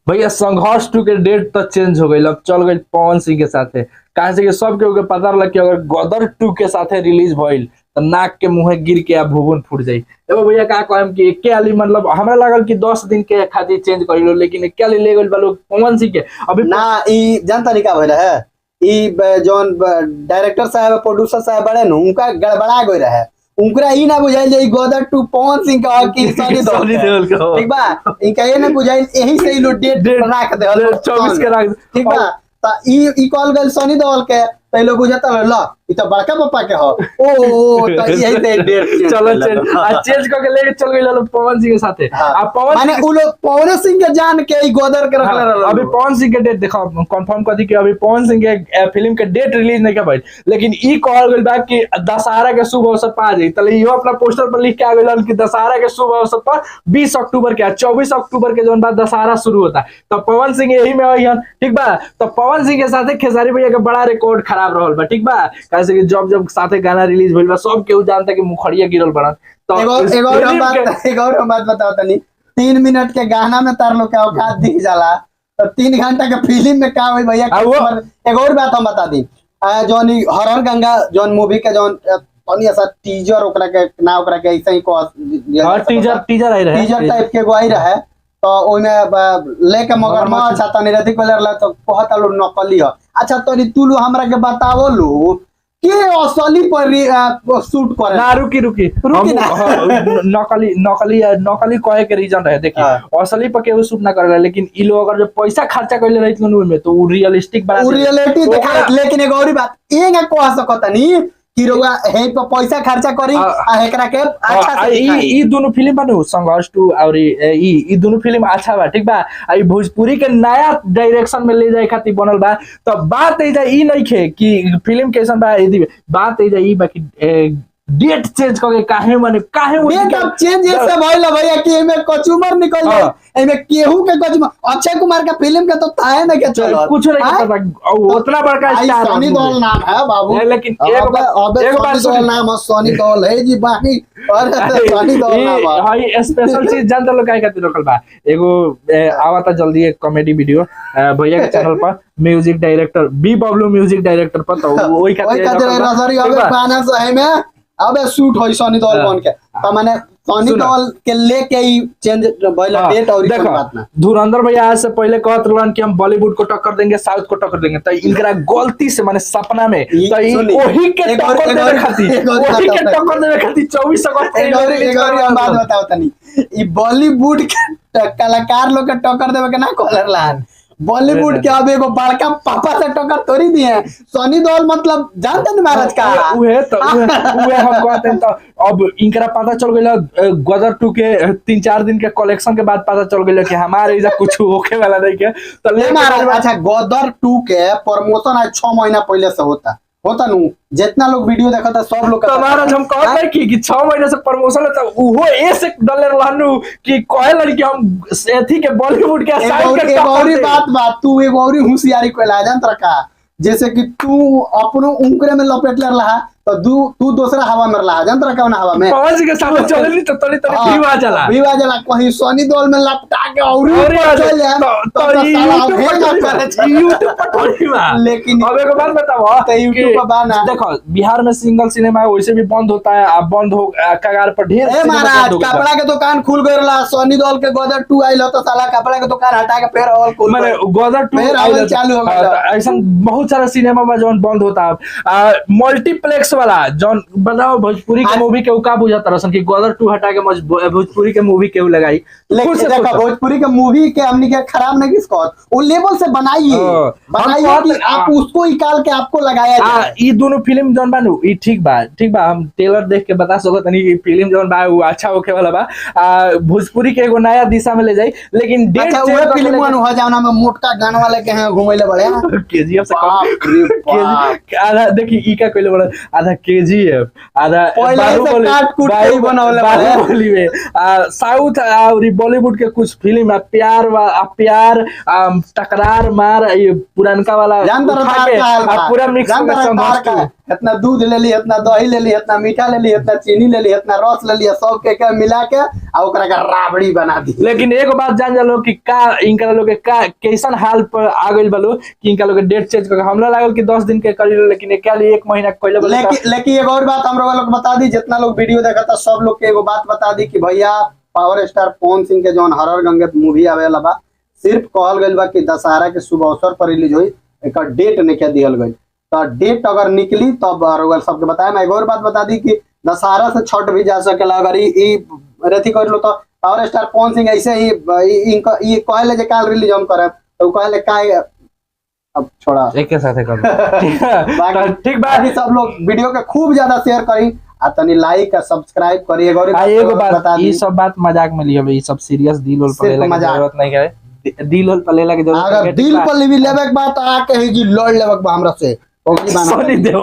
भैया संघर्ष 2 के डेट तो चेंज हो गई, अब चल गई पवन सिंह के साथे। कहा से कि सब के पता लग कि अगर गदर 2 के साथे रिलीज भइल तो नाक के मुंहे गिर के आ भुवन फूट जाई। एगो भैया का कहम कि एके आली मतलब हमरा लागल कि 10 दिन के खातिर चेंज करिलो, लेकिन एके आली ले गइल बा लोग पवन सिंह के। अभी ना ई जन तरीका भइल है, ई जोन डायरेक्टर साहब प्रोड्यूसर साहब बड़े न उनका गड़बड़ा गई रहे, उनकरा ई ना बुझाइल जे गदर 2 पवन सिंह का की सनी देओल के, ठीक बा, इनका ये ना बुझाइल यही से ई लो डेट रख दे 24 के रख, ठीक बा। त ई कॉल गइल सनी देओल के, त लोग बुझता ल ई तो बड़का पापा के हो ओ त यही से डेट चलो चेंज करके लेके चल गइल लोग पवन सिंह के साथे। आ पवन माने उ लोग पवन सिंह के जान के ई गदर के रखले रहल। अभी पवन सिंह के डेट देखो कंफर्म कर दी कि अभी पवन सिंह के फिल्म के डेट रिलीज नहीं कर पाई, लेकिन ई कहल गइल बा कि दशहरा के शुभ अवसर पर आ जाई। तले इहो अपना पोस्टर पर लिख के आ गइल कि दशहरा के शुभ अवसर पर 20 अक्टूबर के 24 अक्टूबर के जोन बाद दशहरा शुरू होता, तो पवन सिंह यही में आइहन, ठीक बा। तो पवन सिंह के साथे खेसारी भैया के बड़ा रिकॉर्ड खराब रहल बा, ठीक बा। कैसे कि जब साथे गाना रिलीज भइल बा सब केहू जानता कि मुखड़िया गिरल बड़ा। तो एगो और बात बताओ तनी, 3 मिनट के गाना में तार लोग के औकात दिख जाला, तो 3 घंटा के फिल्म में का होई भैया। एगो और बात हम बता दी, जोन हरर गंगा जोन मूवी के जोन तनी ऐसा टीजर ओकरा के ना ओकरा के ऐसे ही को टीजर आई रहे, टीजर टाइप के गोई रहे, तो ओइमे लेके मगरमच्छ अच्छा तनी रति कलर ला तो कहत लो नकली ह। अच्छा तनी तू लो हमरा के बतावो लो के असली पर शूट करे ना। रुकी नकली कहे के रीजन रहे, देखिए असली पर केहू शूट ना करे, लेकिन ई लोग अगर जो पैसा खर्चा कइले रहित में तो उ रियलिस्टिक बना, उ रियलिटी दिखा। लेकिन एगो और बात ए ना कह सकतनी कि रोगा हे पर पैसा खर्चा करी आ एकरा के अच्छा से ई दोनों फिल्म बनू संघर्ष 2 और ई दोनों फिल्म अच्छा बा, ठीक बा। आ ई भोजपुरी के नया डायरेक्शन में ले जाए खातिर बनल बा। तो बात एजा ई नहीं खे कि फिल्म कैसन बा, यदि बात एजा ई बा कि डेट चेंज करके काहे डेट अब चेंज ऐसे भइल भैया कि एमे कचुमर निकल जाए, एमे केहू के कचुमर अक्षय कुमार का फिल्म के तो ताए ना के चलो कुछ नहीं पता उतना बड़का स्टार सनी देओल नाम है बाबू, लेकिन एक बात देओल नाम है, सनी देओल है जी बाकी और सनी देओल नाम है। हां स्पेशल चीज जानता लोग काहे खातिर रखल बा। एगो आवता जल्दी एक कॉमेडी वीडियो भैया के चैनल पर, music director B Bablu music director पर, तो वही खातिर नजरी अबे गाना सही में अबे शूट होई सनी देओल बन के, त माने सनी देओल के लेके ही चेंज भइल डेट। और देखो बात ना धुरंधर भैया आज से पहले कहत रहन कि हम बॉलीवुड को टक्कर देंगे, साउथ को टक्कर देंगे, तो इनकरा गलती से माने सपना में तो वही के टक्कर देवे खातिर 24 अगस्त एक और बात बताओ तनी, ई बॉलीवुड के कलाकार लोग के टक्कर देवे के ना कॉलर लान, बॉलीवुड के अब एगो बड़का पापा से टक्कर थोड़ी दिए सनी देओल, मतलब जानते नहीं महाराज का उहे हम कहते हैं। तो अब इनकरा पता चल गइल गदर 2 के 3-4 दिन के कलेक्शन के बाद पता चल गइल कि हमारे इधर कुछ होके वाला नहीं के, तो ले महाराज। अच्छा गदर 2 के प्रमोशन आज 6 महीना पहले से होता नु, जितना लोग वीडियो देखा था सब लोग तो महाराज हम कहते हैं कि 6 महीने से प्रमोशन है, तो उहो ऐसे डले रहनु कि कहे लड़की हम एथी के बॉलीवुड के साइड के और बात तू एक और होशियारी कोला जानत रखा, जैसे कि तू अपनो उंगरे में लपेटले रहा तो तू दूसरा हवा में रहा जानत रखा ना, हवा में पवन सिंह के साथ चलली तो तड़ी विवाह चला कहीं सनी देओल में लपटा के और चल जाए तो यूट्यूब पर थोड़ी बा। लेकिन अब एक बात बताओ तो यूट्यूब पर बाना देखो बिहार में सिंगल सिनेमा वैसे भी बंद होता है, अब बंद हो कगार पर ढेर महाराज कपड़ा के दुकान खुल गए रहा, सनी देओल के गदर 2 आइल तो साला कपड़ा के दुकान हटा के फिर और खुल माने गदर 2 चालू हो गया। ऐसा बहुत सारा सिनेमा में जो बंद होता है मल्टीप्लेक्स वाला जौन बताओ भोजपुरी के मूवी के का बुझाता रसन कि गदर 2 हटा के भोजपुरी के मूवी के लगाई। लेकिन देखो भोजपुरी के मूवी के हमने के खराब नहीं किसको वो लेवल से बनाइए कि आप उसको निकाल के आपको लगाया जाए। ये दोनों फिल्म जौन बानू ई ठीक बा हम ट्रेलर देख के बता सकत नहीं कि फिल्म जौन बा वो अच्छा होके वाला बा, भोजपुरी के एगो नया दिशा में ले जाई। लेकिन डेट वो फिल्म वन हो जाओ ना में मोटका गान वाले के हैं घुमैले बड़े केजीएफ से आधा देखी ई का कइले बड़ा, आधा केजीएफ आधा बाहुबली में साउथ और बॉलीवुड के कुछ फिल्म है प्यार टकरार मार ये पुरानका वाला जानता रहा उठा के का हाल बा। पूरा मिक्स जानता में रहा सब का इतना दूध ले ली, इतना दही ले ली, इतना मीठा ले ली, इतना चीनी ले ली, इतना रस ले लिया, सब के मिला के आ ओकरा का राबड़ी बना दी। लेकिन एक बात जान जालो कि का इनका लोग के का कैसन हाल पर आ गइल बालो कि इनका लोग के डेट चेंज करके हमला लागल कि 10 दिन के करी, लेकिन एकरा लिए 1 महीना कइले बोले लेकिन एक और बात हम लोग बता दी, जितना लोग वीडियो देखा था सब लोग के एगो बात बता दी कि भैया पावर स्टार पवन सिंह के जौन हरर गंगे मूवी आवेला बा, सिर्फ कहल गइल बा कि दशहरा के शुभ अवसर पर रिलीज होई, एकर डेट नहीं दिहल गइल। तो डेट अगर निकली तब रउआ सबके बताए। मैं एक और बात बता दी कि दशहरा से छठ भी जा सकेला, अगर ई रेथी कर लो तो पावर स्टार पवन सिंह ऐसे ही इनका ये कहले जे काल रिलीज हम करब, तो कहले काहे अब छोड़ा एक के साथ कर ठीक बा। बाकी सब लोग वीडियो के खूब ज्यादा शेयर करी आ तनी लाइक आ एगो बात बता दी, ये सब बात मजाक में लियो, ये सब सीरियस दिल उल सिर्फ पलेला की मजाक। जरूरत नहीं है, दिल उल पलेला की जरूरत अगर नहीं है, दिल पर लेवे के बात आके ही जी लड़ लेवे के बा हमरा से, ओकरी बाना सोनी देव